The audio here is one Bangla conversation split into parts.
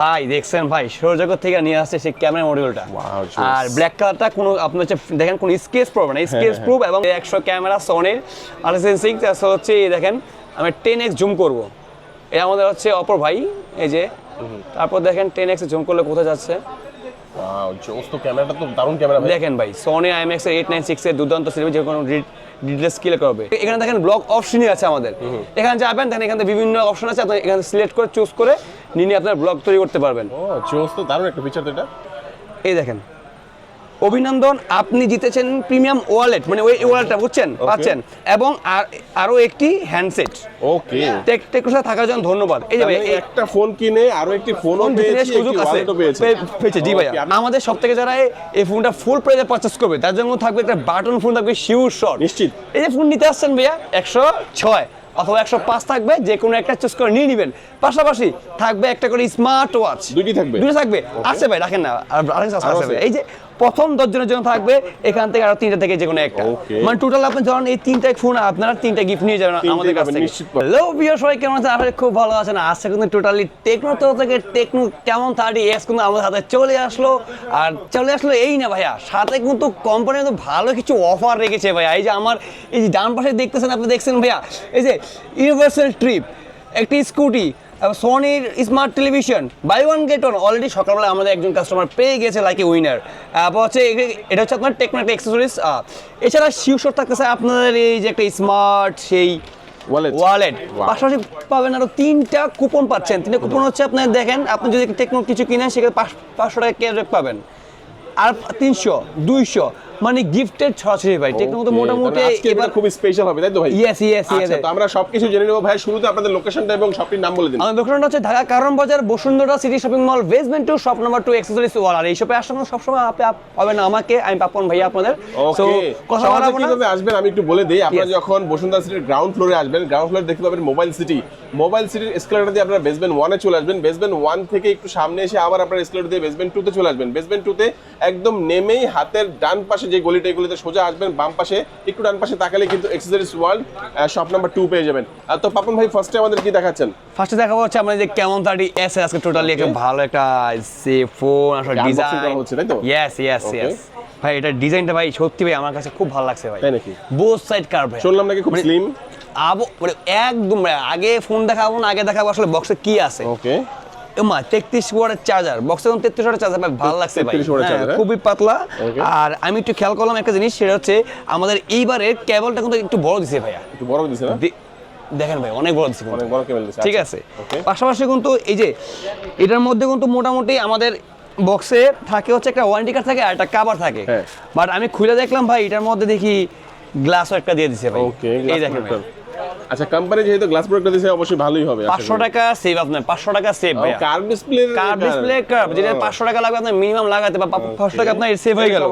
ভাই দেখছেন ভাই সৌরজগৎ থেকে নিয়ে আসছে সেই ক্যামেরা মডিউলটা আর ব্ল্যাক কালারটা কোনো আপনি হচ্ছে দেখেন কোনো স্কেচ প্রুফ না স্কেচ প্রুফ এবং 100 ক্যামেরা সোনির আর সেন্সিং হচ্ছে দেখেন আমি 10x জুম করব এটা আমাদের হচ্ছে অপর ভাই এই যে তারপর দেখেন 10x জুম করলে কোথায় যাচ্ছে ওয়াও জোস তো ক্যামেরাটা তো দারুণ ক্যামেরা ভাই দেখেন ভাই সনি IMX এর 896 এর দুর্দান্ত সিনেমা যে কোনো ডিটেইলস ক্লিয়ার করবে এখানে দেখেন ব্লক অপশনই আছে আমাদের এখানে যাবেন দেখেন এখানে বিভিন্ন অপশন আছে আপনি এখানে সিলেক্ট করে চুজ করে নিয়ে আপনার ব্লগ তৈরি করতে পারবেন ও জোস তো দারুণ একটা ফিচার তো এটা এই দেখেন অভিনন্দন আপনি জিতেছেন প্রিমিয়াম ওয়ালেট মানে ওই ওয়ালেটটা বুঝছেন পাচ্ছেন এবং আরো একটি হ্যান্ডসেট ওকে টেকনোতে থাকার জন্য ধন্যবাদ এই যে ভাই একটা ফোন কিনে আরো একটি ফোনও পেয়েছি সুযোগ আছে পেয়েছে জি ভাইয়া আমাদের সবথেকে যারা এই ফোনটা ফুল প্রাইসে পারচেজ করবে তার জন্য থাকবে একটা বাটন ফোন থাকবে শিওর শট নিশ্চিত এই যে ফোন নিতে আসছেন ভাইয়া 106 অথবা 105 থাকবে যে কোনো একটা চুজ করে নিয়ে নেবেন পাশাপাশি থাকবে একটা করে স্মার্ট ওয়াচ দুটো থাকবে আছে ভাই রাখেন না আর আছে এই যে প্রথম 10 জনের জন্য থাকবে এখান থেকে আর 3টা থেকে যে কোনো একটা মানে টোটাল আপনি যখন এই 3টা ফোন আপনারা 3টা গিফট নিয়ে যাবেন আমাদের কাছ থেকে হ্যালো ভিউয়ার্স সবাই কেমন আছেন আপনারা খুব ভালো আছেন আজকে কিন্তু টোটালি টেকনো থেকে টেকনো কেমন 30s কিন্তু আমাদের হাতে চলে আসলো এই না ভাইয়া সাথে কিন্তু কোম্পানি কিন্তু ভালো কিছু অফার রেখেছে ভাইয়া এই যে আমার এই যে ডান পাশে দেখতেছেন আপনি দেখছেন ভাইয়া এই যে ইউনিভার্সাল ট্রিপ একটি স্কুটি সোনির smart television buy one get one already সকালবেলা আমাদের একজন কাস্টমার পেয়ে গেছে লাইক এ উইনার হচ্ছে এটা হচ্ছে আপনার টেকনো একটা অ্যাক্সেসরিজ এছাড়া শিওর থাকতেছে আপনাদের এই যে একটা স্মার্ট সেই ওয়ালেট পাশাপাশি পাবেন আরো 3টা কুপন পাচ্ছেন 3টা কুপন হচ্ছে আপনার দেখেন আপনি যদি টেকনো কিছু কিনেন সেখানে 500 টাকা ক্যাশব্যাক পাবেন আর 300 200 মানে গিফটেড ছড়াছড়ি ভাই টেকনো তো মোটামুটি এবার খুব স্পেশাল হবে তাই তো ভাই ইয়েস আচ্ছা তো আমরা সবকিছু জেনে নেব ভাই শুরুতে আপনাদের লোকেশনটা এবং শপটির নাম বলে দিন আমাদের লোকেশনটা হচ্ছে ঢাকা কারণ বাজার Bashundhara city shopping mall basement 2 shop number 2 accessories wall আর এই শপে আসার সময় সব সময় আপনি পাবেন আমাকে আমি পাপন ভাই আপনাদের সো কথা বলবো না কিভাবে আসবেন আমি একটু বলে দেই আপনারা যখন বসুন্ধরা সিটির গ্রাউন্ড ফ্লোরে আসবেন গ্রাউন্ড ফ্লোরে দেখতে পাবেন মোবাইল সিটির এসকেলেটর দিয়ে আপনারা বেসমেন্ট 1 এ চলে আসবেন বেসমেন্ট 1 থেকে একটু সামনে এসে আবার আপনারা এসকেলেটর দিয়ে বেসমেন্ট 2 তে চলে আসবেন বেসমেন্ট 2 তে একদম নেমেই হাতের ডান পাশে যে গলিতে সোজা আসবেন বাম পাশে একটু ডান পাশে তাকালে কিন্তু অ্যাকসেসরিজ ওয়ার্ল্ড শপ নাম্বার 2 পেয়ে যাবেন তো পাপন ভাই ফার্স্টে আমাদের কি দেখাচ্ছেন ফার্স্টে দেখাবো হচ্ছে আমাদের যে camon 30s আজকে টোটালি একটা ভালো একটা সে ফোন আসলে ডিজাইন হচ্ছে তাই তো ইয়েস ভাই এটা ডিজাইনটা ভাই সত্যি ভাই আমার কাছে খুব ভালো লাগছে ভাই তাই নাকি বোথ সাইড কার্ভ ভাই শুনলাম নাকি খুব স্লিম মানে একদম আগে ফোন দেখাবো না আগে দেখাবো আসলে বক্সে কি আছে ওকে মা 33 ওয়াটের চার্জার বক্সে 33 ওয়াটের চার্জার ভাই ভালো লাগছে ভাই খুবই পাতলা আর আমি একটু খেয়াল করলাম একটা জিনিস সেটা হচ্ছে আমাদের এইবারের কেবলটা কিন্তু একটু বড় দিছে ভাইয়া একটু বড় দিছে না দেখেন ভাই অনেক বড় দিছে অনেক বড় কেবল দিছে ঠিক আছে পাশাপাশি কিন্তু এই যে এটার মধ্যে কিন্তু মোটামুটি আমাদের বক্সে থাকে হচ্ছে একটা ওয়ারেন্টি কার্ড থাকে আর একটা কভার থাকে বাট আমি খুলে দেখলাম ভাই এটার মধ্যে দেখি গ্লাসও একটা দিয়ে দিছে ভাই এই দেখেন আচ্ছা কোম্পানি যেহেতু গ্লাস প্রোডাক্ট দিয়েছে অবশ্যই ভালোই হবে 500 টাকা সেভ আপনার 500 টাকা সেভ ভাই কার্ভ ডিসপ্লে কার্ভ যেটা 500 টাকা লাগবে আপনার মিনিমাম লাগাতে বা 500 টাকা আপনার সেভ হয়ে গেল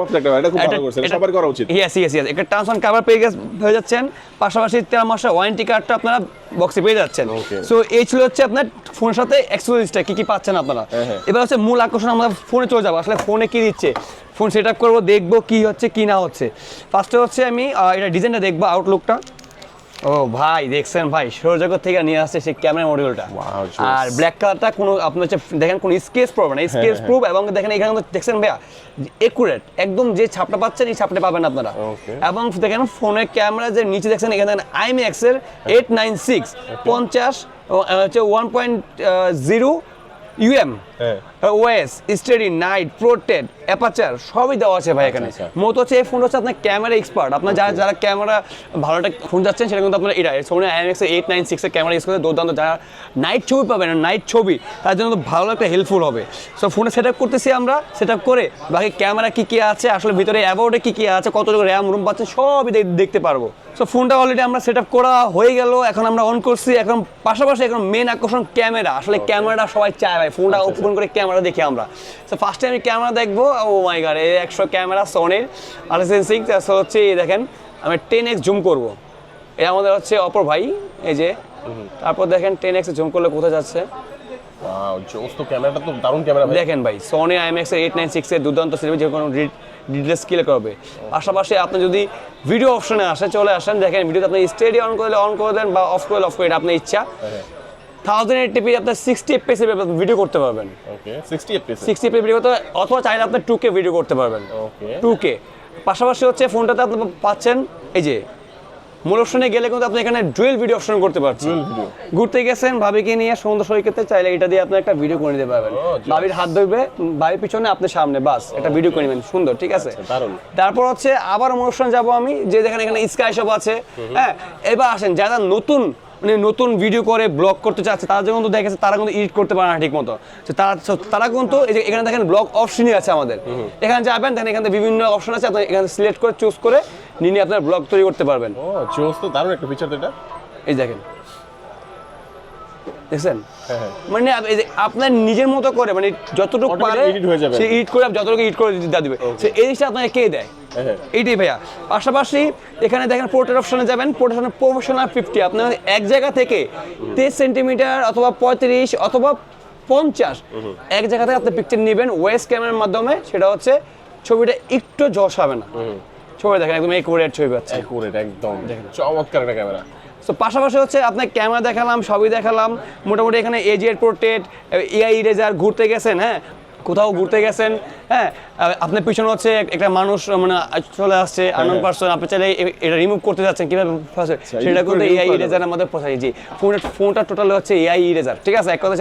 এটা খুব ভালো করছেন সবার করা উচিত ইয়েস একটা ট্রান্সফার কভার পেয়ে হয়ে যাচ্ছেন পাশাপাশি 13 মাসের ওয়ারেন্টি কার্ডটা আপনারা বক্সে পেয়ে যাচ্ছেন সো এই ছিল হচ্ছে আপনার ফোনের সাথে অ্যাক্সেসরিজটা কি পাচ্ছেন আপনারা এবার হচ্ছে মূল আকর্ষণ আমরা ফোনে চলে যাব আসলে ফোনে কি দিচ্ছে ফোন সেটআপ করব দেখব কি হচ্ছে কি না হচ্ছে ফার্স্টে হচ্ছে আমি এটা ডিজাইনটা দেখব আউটলুকটা ও ভাই দেখছেন ভাই সৌরজগৎ থেকে নিয়ে আসছে সেই ক্যামেরা মডিউলটা আর ব্ল্যাক কালারটা কোনো আপনি হচ্ছে দেখেন কোনো স্কেচ প্রুফ না স্কেচ প্রুফ এবং দেখেন এখানে দেখছেন ভাইয়া একুরেট একদম যে ছাপটা পাচ্ছেন এই ছাপটা পাবেন আপনারা এবং দেখেন ফোনের ক্যামেরা যে নিচে দেখছেন এখানে দেখেন IMX এর 896 50 হচ্ছে 1.0 UM OS steady night protect aperture সবই দেওয়া আছে ভাই এখানে মত হচ্ছে এই ফোন হচ্ছে আপনার ক্যামেরা এক্সপার্ট আপনার যারা ক্যামেরা ভালো একটা ফোন যাচ্ছেন সেটা কিন্তু আপনার এটা সোনি IMX 896 এর ক্যামেরা ইউজ করে দুর্দান্ত যারা নাইট ছবি পাবেন নাইট ছবি তার জন্য তো ভালো একটা হেল্পফুল হবে সো ফোনে সেটআপ করতেছি আমরা সেটআপ করে বাকি ক্যামেরা কি আছে আসলে ভিতরে অ্যাবাউটে কি আছে কতটুকু র্যাম রুম পাচ্ছে সবই দেখতে পারবো সো ফোনটা অলরেডি আমরা সেটআপ করা হয়ে গেল এখন আমরা অন করছি এখন পাশাপাশি এখন মেন আকর্ষণ ক্যামেরা আসলে ক্যামেরাটা সবাই চায় ভাই ফোনটা ওপেন করে ক্যামেরা দেখি আমরা সো ফার্স্টে আমি ক্যামেরা দেখবো ও মাই গড এই 100 ক্যামেরা সোনির আর সেন্সিং হচ্ছে দেখেন আমি 10x জুম করব এটা আমাদের হচ্ছে অপর ভাই এই যে তারপর দেখেন 10x জুম করলে কোথায় যাচ্ছে ওয়াও জোস তো ক্যামেরাটা তো দারুণ ক্যামেরা ভাই দেখেন ভাই সনি IMX এর 896 এর দুর্দান্ত সিনেমা যে কোনো ডিটেইলস ক্লিয়ার করবে পাশাপাশি আপনি যদি ভিডিও অপশনে চলে আসেন দেখেন ভিডিওতে আপনি স্টেডি অন করে দেন বা অফ করে আপনার ইচ্ছা 1080p আপনার 60 fps এর ভিডিও করতে পারবেন। ওকে 60 fps 60 fps ভিডিও করতে, অথবা চাইলে আপনি 2K ভিডিও করতে পারবেন। ওকে 2K পাশাপাশি হচ্ছে ফোনটাতে আপনি পাচ্ছেন এই যে মূল অপশনে গেলে কিন্তু আপনি এখানে ডুয়েল ভিডিও অপশন করতে পারছেন। ঘুরতে গেছেন ভাবিকে নিয়ে সমুদ্র সৈকতে, চাইলে এটা দিয়ে আপনি একটা ভিডিও করে নিতে পারবেন। ভাবির হাত ধরবে, ভাবির পিছনে আপনি সামনে, বাস একটা ভিডিও করে নেবেন, সুন্দর, ঠিক আছে। তারপর হচ্ছে আবার মূল অপশন যাবো আমি, যে দেখেন এখানে স্কাই শপ আছে। হ্যাঁ, এবার আসেন যারা নতুন মানে নতুন ভিডিও করে ব্লগ করতে চাচ্ছে, তারা যখন তো দেখেছে তারা কিন্তু এডিট করতে পারে না ঠিক মতো, তারা কিন্তু এই যে এখানে দেখেন ব্লগ অপশনই আছে আমাদের। এখানে যাবেন, দেখেন এখানে বিভিন্ন অপশন আছে, আপনি এখানে সিলেক্ট করে চুজ করে নিয়ে আপনার ব্লগ তৈরি করতে পারবেন। ও চুজ তো দারুণ একটা ফিচার এটা। এই দেখেন, দেখছেন, মানে আপনার নিজের মতো করে মানে যতটুকু পারে সে এডিট করে, যতটুকু এডিট করে দিয়ে দিবে। এই জিনিসটা আপনাকে কে দেয়? এইটাই ভাইয়া। পাশাপাশি এখানে দেখেন পোর্ট্রেট অপশনে যাবেন, পোর্ট্রেট প্রফেশনাল 50, আপনার এক জায়গা থেকে 23 সেন্টিমিটার অথবা 35 অথবা 50 এক জায়গা থেকে আপনি পিকচার নেবেন ওয়েস ক্যামেরার মাধ্যমে। সেটা হচ্ছে ছবিটা একটু জশ হবে না, ছবি দেখেন একদম একুরেট ছবি পাচ্ছে, একুরেট একদম চমৎকার একটা ক্যামেরা। তো পাশাপাশি হচ্ছে আপনার ক্যামেরা দেখালাম, সবই দেখালাম মোটামুটি। এখানে এজিএর পোর্ট্রেট, এআই ইরেজার, ঘুরতে গেছেন, হ্যাঁ কোথাও ঘুরতে গেছেন, হ্যাঁ আপনার পিছনে হচ্ছে একটা মানুষ মানে চলে আসছে আননোন পারসন, আপনি চাইলে এটা রিমুভ করতে যাচ্ছেন কিভাবে, সেটা কিন্তু এআই ইরেজার আমাদের পৌঁছায়। জি, ফোনটা টোটাল হচ্ছে এআই ইরেজার, ঠিক আছে। এক কথা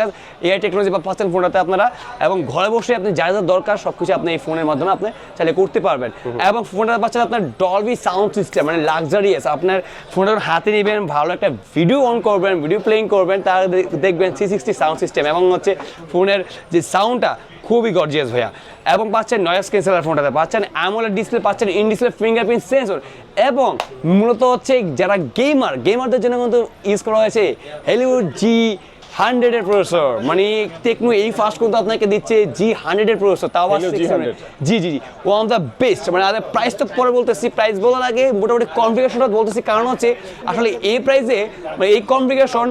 এআই টেকনোলজি পাচ্ছেন ফোনটাতে আপনারা, এবং ঘরে বসে আপনি যা যা দরকার সবকিছু আপনি এই ফোনের মাধ্যমে আপনি চাইলে করতে পারবেন। এবং ফোনটা পাচ্ছেন আপনার ডলবি সাউন্ড সিস্টেম, মানে লাক্সারিয়াস। আপনার ফোনটা হাতে নেবেন, ভালো একটা ভিডিও অন করবেন, ভিডিও প্লেইং করবেন, তার দেখবেন 360 সাউন্ড সিস্টেম, এবং হচ্ছে ফোনের যে সাউন্ডটা খুবই গর্জিয়াস ভাইয়া। এবং পাচ্ছেন নয়েজ ক্যান্সেলার, ফোনটাতে পাচ্ছেন অ্যামোলেড ডিসপ্লে, পাচ্ছেন ইন ডিসপ্লে ফিঙ্গারপ্রিন্ট সেন্সর, এবং মূলত হচ্ছে যারা গেমারদের জন্য কিন্তু ইউজ করা হয়েছে হলিউড G100 এর প্রসেসর। মানে টেকনো এই ফার্স্ট কিন্তু আপনাকে দিচ্ছে G100 এর প্রসেসর, তাও আবার জি ওয়ান অফ দ্য বেস্ট। মানে আমাদের প্রাইস তো পরে বলতেছি, প্রাইস বলার আগে মোটামুটি কনফিগারেশনটা বলতেছি, কারণ হচ্ছে আসলে এই প্রাইসে মানে এই কনফিগারেশন